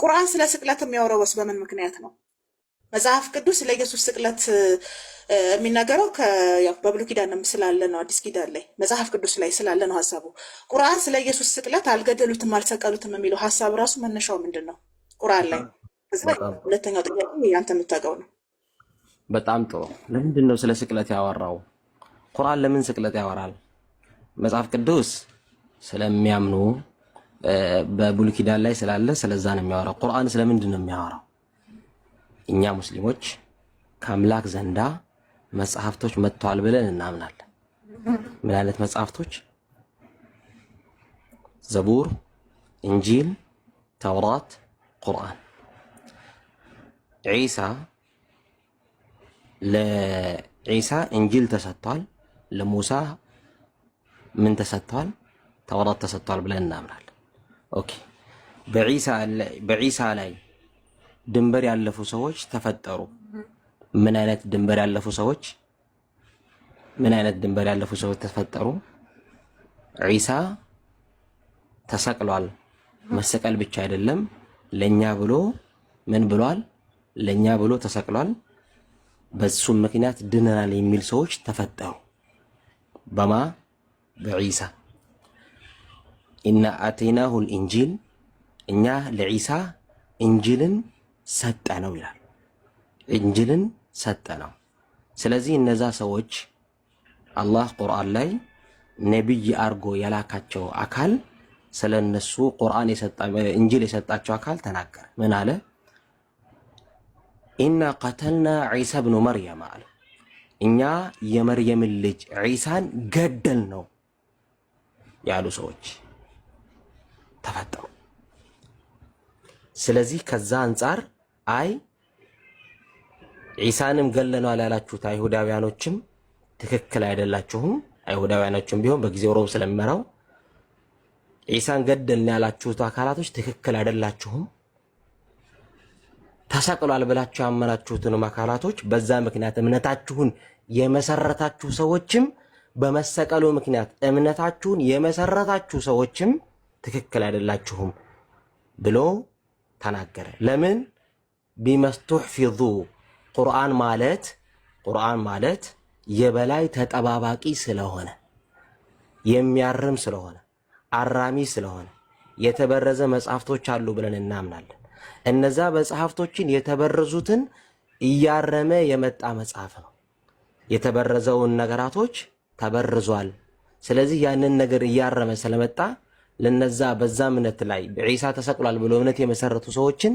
ቁርአን ስለ ስቅለት የሚያወራውስ በምን ምክንያት ነው? መጽሐፍ ቅዱስ ስለ ኢየሱስ ስቅለት የሚናገረው በብሉይ ኪዳንም ስላለ ነው፣ አዲስ ኪዳን ላይ መጽሐፍ ቅዱስ ላይ ስላለ ነው ሐሳቡ። ቁርአን ስለ ኢየሱስ ስቅለት አልገደሉትም አልሰቀሉትም የሚለው ሐሳብ ራሱ መነሻው ምንድን ነው? ቁርአን ላይ። ሁለተኛው ጥያቄ ያንተ የምታውቀው ነው። በጣም ጥሩ። ለምንድን ነው ስለ ስቅለት ያወራው? ቁርአን ለምን ስቅለት ያወራል? መጽሐፍ ቅዱስ ስለሚያምኑ በብሉይ ኪዳን ላይ ስላለ ስለዛ ነው የሚያወራው። ቁርአን ስለምንድን ነው የሚያወራው? እኛ ሙስሊሞች ከአምላክ ዘንዳ መጽሐፍቶች መጥተዋል ብለን እናምናለን። ምን አይነት መጽሐፍቶች? ዘቡር፣ እንጂል፣ ተውራት፣ ቁርአን። ለዒሳ እንጂል ተሰጥቷል፣ ለሙሳ ምን ተሰጥቷል? ተውራት ተሰጥቷል ብለን እናምናለን። ኦኬ። በዒሳ ላይ ድንበር ያለፉ ሰዎች ተፈጠሩ። ምን አይነት ድንበር ያለፉ ሰዎች? ተፈጠሩ? ዒሳ ተሰቅሏል። መሰቀል ብቻ አይደለም፣ ለኛ ብሎ ምን ብሏል? ለኛ ብሎ ተሰቅሏል። በሱም ምክንያት ድነናል የሚል ሰዎች ተፈጠሩ። በዒሳ ኢና አተይናሁል ኢንጂል፣ እኛ ለዒሳ እንጂልን ሰጠነው ይላል። እንጂልን ሰጠነው። ስለዚህ እነዛ ሰዎች አላህ ቁርአን ላይ ነብይ አርጎ የላካቸው አካል ስለነሱ ቁርአን እንጂል የሰጣቸው አካል ተናገረ። ምን አለ? ኢና ቀተልና ዒሳ ብኑ መርየም አለ፣ እኛ የመርየምን ልጅ ዒሳን ገደል ነው ያሉ ሰዎች ተፈጠሩ። ስለዚህ ከዛ አንጻር ዒሳንም ገለናል ያላችሁት አይሁዳውያኖችም ትክክል አይደላችሁም። አይሁዳውያኖችም ቢሆን በጊዜው ሮም ስለሚመራው ዒሳን ገደልን ያላችሁት አካላቶች ትክክል አይደላችሁም። ተሰቅሏል ብላችሁ ያመናችሁትንም አካላቶች በዛ ምክንያት እምነታችሁን የመሰረታችሁ ሰዎችም በመሰቀሉ ምክንያት እምነታችሁን የመሰረታችሁ ሰዎችም ትክክል አይደላችሁም ብሎ ተናገረ። ለምን? ቢመስተሕፊዙ ቁርአን ማለት የበላይ ተጠባባቂ ስለሆነ፣ የሚያርም ስለሆነ፣ አራሚ ስለሆነ የተበረዘ መጽሐፍቶች አሉ ብለን እናምናለን። እነዛ መጽሐፍቶችን የተበረዙትን እያረመ የመጣ መጽሐፍ ነው። የተበረዘውን ነገራቶች ተበርዟል። ስለዚህ ያንን ነገር እያረመ ስለመጣ ለነዛ በዛ እምነት ላይ ዒሳ ተሰቅሏል ብሎ እምነት የመሰረቱ ሰዎችን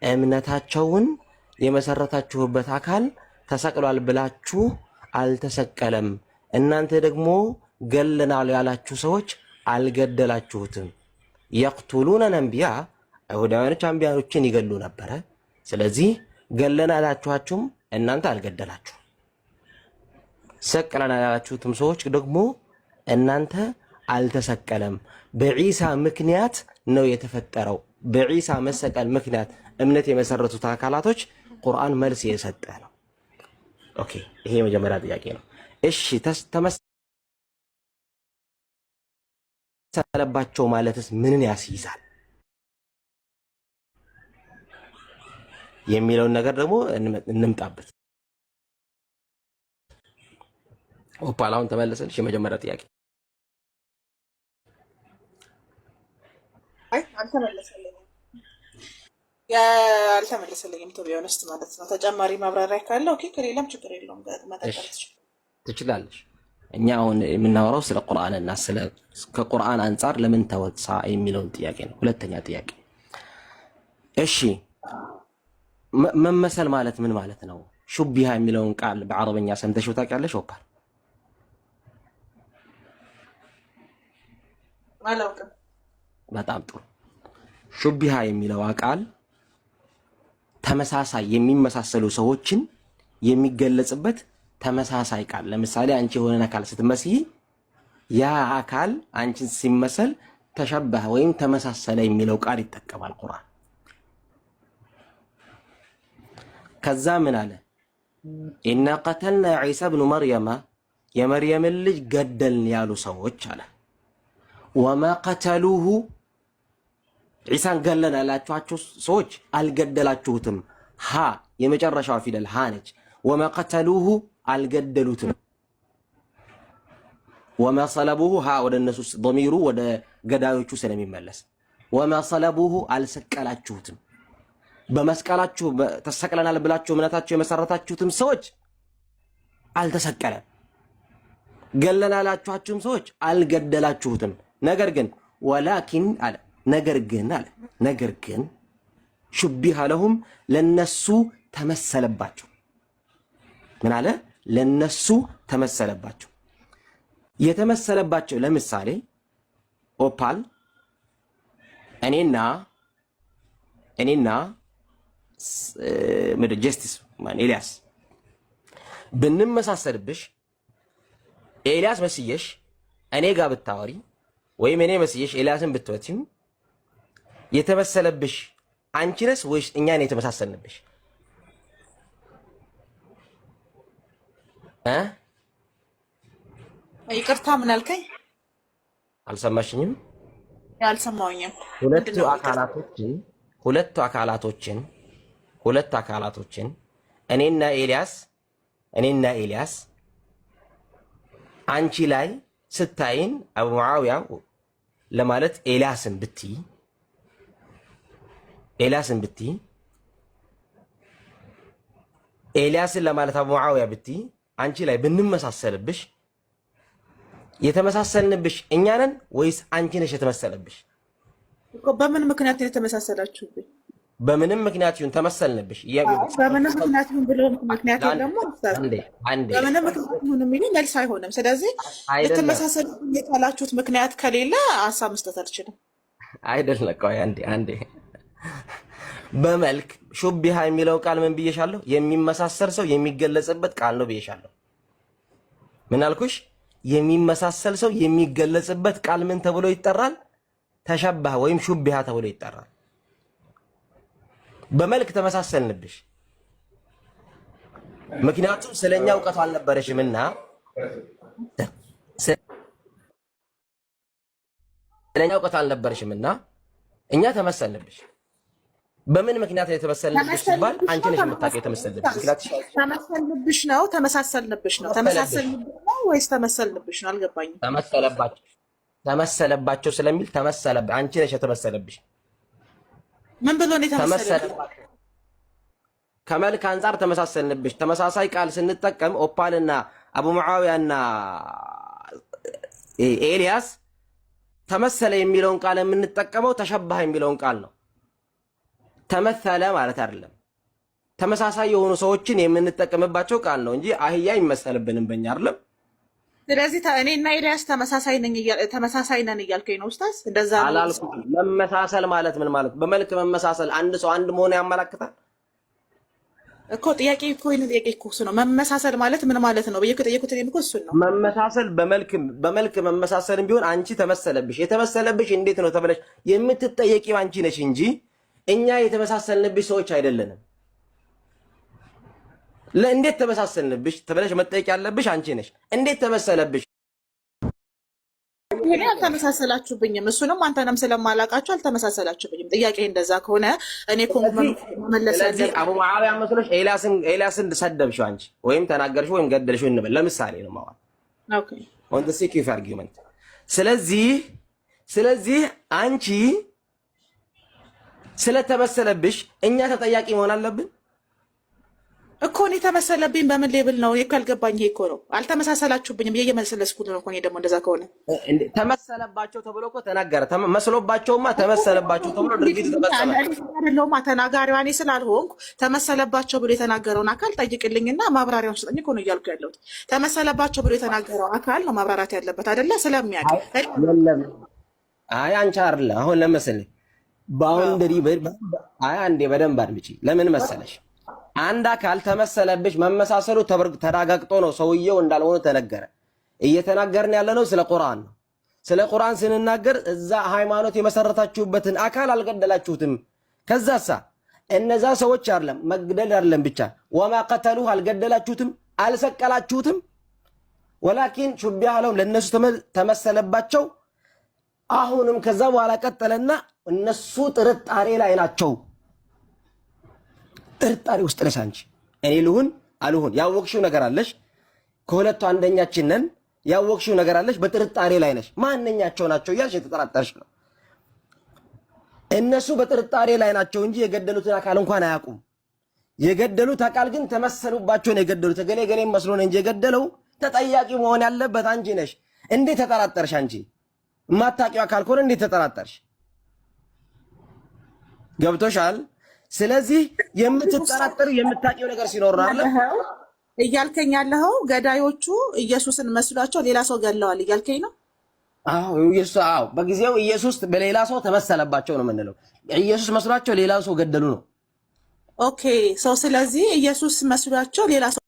እምነታቸውን የመሰረታችሁበት አካል ተሰቅሏል ብላችሁ አልተሰቀለም፣ እናንተ ደግሞ ገለናል ያላችሁ ሰዎች አልገደላችሁትም። የቅቱሉነ አንቢያ፣ አይሁዳውያኖች አንቢያዎችን ይገሉ ነበረ። ስለዚህ ገለናል ያላችኋችሁም እናንተ አልገደላችሁ። ሰቅለናል ያላችሁትም ሰዎች ደግሞ እናንተ አልተሰቀለም። በዒሳ ምክንያት ነው የተፈጠረው። በዒሳ መሰቀል ምክንያት እምነት የመሰረቱት አካላቶች ቁርአን መልስ የሰጠ ነው። ኦኬ፣ ይሄ የመጀመሪያ ጥያቄ ነው። እሺ፣ ተመሰለባቸው ማለትስ ምንን ያስይዛል የሚለውን ነገር ደግሞ እንምጣበት። ኦፓላውን ተመለሰልሽ? የመጀመሪያ ጥያቄ አልተመለሰልኝም። ቱ ቢ ኦነስት ማለት ነው። ተጨማሪ ማብራሪያ ካለ ኦኬ፣ ከሌላም ችግር የለውም መጠቀም ትችላለሽ። እኛ አሁን የምናወራው ስለ ቁርአንና ከቁርአን አንጻር ለምን ተወሳ የሚለውን ጥያቄ ነው። ሁለተኛ ጥያቄ፣ እሺ መመሰል ማለት ምን ማለት ነው? ሹቢሃ የሚለውን ቃል በአረበኛ ሰምተሽው ታውቂያለሽ? ኦፓል አላውቅም። በጣም ጥሩ። ሹቢሃ የሚለው ቃል ተመሳሳይ የሚመሳሰሉ ሰዎችን የሚገለጽበት ተመሳሳይ ቃል። ለምሳሌ አንቺ የሆነን አካል ስትመስይ ያ አካል አንቺን ሲመሰል ተሸበህ ወይም ተመሳሰለ የሚለው ቃል ይጠቀማል ቁርአን። ከዛ ምን አለ? ኢና ቀተልና ዒሳ ብኑ መርየም፣ የመርየምን ልጅ ገደልን ያሉ ሰዎች አለ። ወማ ቀተሉሁ፣ ዒሳን ገለን ያላችኋቸው ሰዎች አልገደላችሁትም። ሀ የመጨረሻዋ ፊደል ሀ ነች። ወማ ቀተሉሁ አልገደሉትም። ወማ ሰለቡሁ ሀ ወደ እነሱ ዶሚሩ ወደ ገዳዮቹ ስለሚመለስ ወማ ሰለቡሁ አልሰቀላችሁትም። በመስቀላችሁ ተሰቅለናል ብላችሁ እምነታችሁ የመሰረታችሁትም ሰዎች አልተሰቀለም። ገለን ያላችኋቸውም ሰዎች አልገደላችሁትም። ነገር ግን ወላኪን አለ ነገር ግን ሹቢሃ ለሁም ለነሱ ተመሰለባቸው። ምን አለ? ለነሱ ተመሰለባቸው። የተመሰለባቸው ለምሳሌ ኦፓል እኔና ጀስቲስ ኤልያስ ብንመሳሰልብሽ ኤልያስ መስየሽ እኔ ጋር ብታወሪ ወይም እኔ መስየሽ ኤልያስን ብትወቲም የተመሰለብሽ አንቺ ነሽ ወይስ እኛ ነን የተመሳሰልንብሽ? ይቅርታ ምን አልከኝ? አልሰማሽኝም? አልሰማሁኝም። ሁለቱ አካላቶችን እኔና ኤልያስ አንቺ ላይ ስታይን አቡ ሙዓዊያ ለማለት ኤልያስን ብትይ ኤልያስን ለማለት አቡ ሙዓዊያ ብትይ አንቺ ላይ ብንመሳሰልብሽ የተመሳሰልንብሽ እኛ ነን ወይስ አንቺ ነሽ የተመሰለብሽ? በምን ምክንያት ነው የተመሳሰላችሁብኝ? በምንም ምክንያት ይሁን ተመሰልንብሽ። በምንም ምክንያት ይሁን ብሎ ምክንያት ደግሞ በምንም ምክንያት ይሁን የሚለው መልስ አይሆንም። ስለዚህ ልትመሳሰሉብኝ የቻላችሁት ምክንያት ከሌለ ሀሳብ መስጠት አልችልም። አይደለም። ቆይ አንዴ በመልክ ሹቢሃ የሚለው ቃል ምን ብዬሻለሁ? የሚመሳሰል ሰው የሚገለጽበት ቃል ነው ብዬሻለሁ። ምን አልኩሽ? የሚመሳሰል ሰው የሚገለጽበት ቃል ምን ተብሎ ይጠራል? ተሸባህ ወይም ሹቢሃ ተብሎ ይጠራል። በመልክ ተመሳሰልንብሽ፣ ምክንያቱም ስለኛ እውቀቱ አልነበረሽምና እኛ ተመሰልንብሽ። በምን ምክንያት የተመሰልንብሽ ሲባል አንቺ ነሽ የምታውቂው የተመሰልንብሽ ምክንያት ተመሳሰልንብሽ ነው ወይስ ተመሰልንብሽ ነው? አልገባኝም። ተመሰለባቸው ስለሚል አንቺ ነሽ የተመሰለብሽ። ምን ብሎ ነው የተመሰለብሽ? ከመልክ አንፃር ተመሳሰልንብሽ። ተመሳሳይ ቃል ስንጠቀም ኦፓልና አቡ ሙዓዊያና ኤልያስ ተመሰለ የሚለውን ቃል የምንጠቀመው ተሸባህ የሚለውን ቃል ነው። ተመሰለ ማለት አይደለም። ተመሳሳይ የሆኑ ሰዎችን የምንጠቀምባቸው ቃል ነው እንጂ አህያ ይመሰልብንም በእኛ አይደለም። ስለዚህ እኔና ኤልያስ ተመሳሳይ ነን እያልከኝ ነው ኡስታዝ? እንደዛ አላልኩም። መመሳሰል ማለት ምን ማለት? በመልክ መመሳሰል አንድ ሰው አንድ መሆን ያመላክታል እኮ። ጥያቄ እኮ እሱ ነው። መመሳሰል ማለት ምን ማለት ነው ብዬ ከጠየቁት እኔም እኮ እሱን ነው። መመሳሰል በመልክ መመሳሰልም ቢሆን አንቺ ተመሰለብሽ። የተመሰለብሽ እንዴት ነው ተብለሽ የምትጠየቂው አንቺ ነሽ እንጂ እኛ የተመሳሰልንብሽ ሰዎች አይደለንም። ለእንዴት ተመሳሰልንብሽ ተብለሽ መጠየቅ ያለብሽ አንቺ ነሽ። እንዴት ተመሰለብሽ? እኔ አልተመሳሰላችሁብኝም። እሱንም አንተንም ስለማላውቃችሁ አልተመሳሰላችሁብኝም። ጥያቄ እንደዛ ከሆነ እኔ መመለስ ስለዚህ አቡ ሙዓዊያ መስሎሽ ኤልያስን ሰደብሽው አንቺ ወይም ተናገርሽው ወይም ገደልሽው እንበል። ለምሳሌ ነው ማለት ኦኬ ኦን ዘ ሴክ ኦፍ አርጊውመንት። ስለዚህ አንቺ ስለተመሰለብሽ እኛ ተጠያቂ መሆን አለብን እኮ። እኔ ተመሰለብኝ በምን ሌብል ነው ካልገባኝ። ይሄ እኮ ነው አልተመሳሰላችሁብኝም ብዬ እየመሰለስኩት ነው እኮ። እኔ ደግሞ እንደዛ ከሆነ ተመሰለባቸው ተብሎ እኮ ተናገረ። መስሎባቸውማ ተመሰለባቸው ተብሎ ድርጊት ተፈጸመ አይደለውማ። ተናጋሪዋ እኔ ስላልሆንኩ ተመሰለባቸው ብሎ የተናገረውን አካል ጠይቅልኝና ማብራሪያውን ስጠኝ እኮ ነው እያልኩ ያለሁት። ተመሰለባቸው ብሎ የተናገረው አካል ነው ማብራራት ያለበት አይደለ? ስለሚያውቅ አይ አንቺ አይደለ አሁን ለምሳሌ ባውንደሪ አንዴ በደንብ አድምጪ። ለምን መሰለሽ አንድ አካል ተመሰለብሽ መመሳሰሉ ተረጋግጦ ነው ሰውየው እንዳልሆነ ተነገረ። እየተናገርን ያለነው ስለ ቁርአን ነው። ስለ ቁርአን ስንናገር እዛ ሃይማኖት የመሰረታችሁበትን አካል አልገደላችሁትም። ከዛሳ እነዛ ሰዎች አይደለም መግደል አይደለም ብቻ ወማ ቀተሉሁ አልገደላችሁትም፣ አልሰቀላችሁትም። ወላኪን ሹቢሃ ለሁም ለነሱ ተመሰለባቸው። አሁንም ከዛ በኋላ ቀጠለና እነሱ ጥርጣሬ ላይ ናቸው። ጥርጣሬ ውስጥ ነሽ አንቺ። እኔ ልሁን አልሁን ያወቅሽው ነገር አለሽ። ከሁለቱ አንደኛችን ነን። ያወቅሽው ነገር አለሽ። በጥርጣሬ ላይ ነሽ። ማንኛቸው ናቸው እያልሽ የተጠራጠርሽ ነው። እነሱ በጥርጣሬ ላይ ናቸው እንጂ የገደሉትን አካል እንኳን አያውቁም። የገደሉት አካል ግን ተመሰሉባቸው ነው የገደሉት። ገሌ ገሌ መስሎ ነው እንጂ የገደለው ተጠያቂ መሆን ያለበት አንቺ ነሽ። እንዴት ተጠራጠርሽ? አንቺ ማታቂው አካል ከሆነ እንዴት ተጠራጠርሽ? ገብቶሻል? ስለዚህ የምትጠራጠሩ የምታቂው ነገር ሲኖር ነው አይደል እያልከኝ ያለኸው? ገዳዮቹ ኢየሱስን መስሏቸው ሌላ ሰው ገለዋል እያልከኝ ነው? አዎ ኢየሱስ በጊዜው ኢየሱስ በሌላ ሰው ተመሰለባቸው ነው የምንለው። ኢየሱስ መስሏቸው ሌላ ሰው ገደሉ ነው። ኦኬ ሰው ስለዚህ ኢየሱስ መስሏቸው ሌላ ሰው